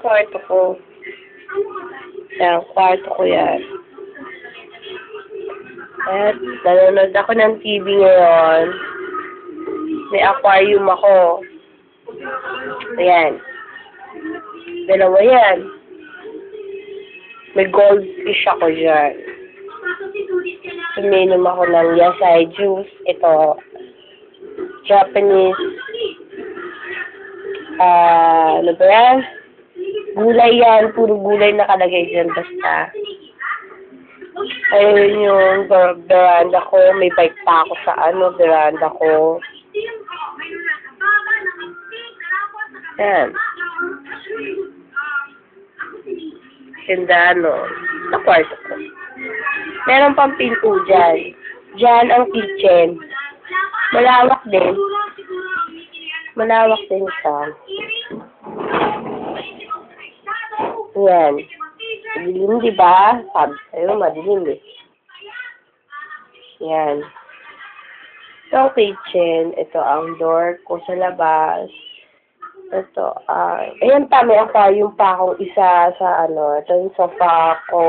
kwarto ko. Yan, kwarto ko yan. At nanonood ako ng TV ngayon. May aquarium ako. Ayan. Dalawa yan. May goldfish ako dyan. Uminom ako ng yasay juice. Ito, Japanese, ano ba yan? Gulay yan. Puro gulay nakalagay dyan. Basta. Ayun yung veranda ko. May bike pa ako sa veranda ko. Yan. Ganda, sa kwarto ko. Meron pang pinto dyan. Dyan ang kitchen. Malawak din. Malawak din siya. Yan. Madilim, diba? Sabi sa'yo, madilim eh. Yan. Ito ang kitchen. Ito ang door ko sa labas. Ito, ayan pa, may aquarium pa akong isa sa ito yung sofa ko.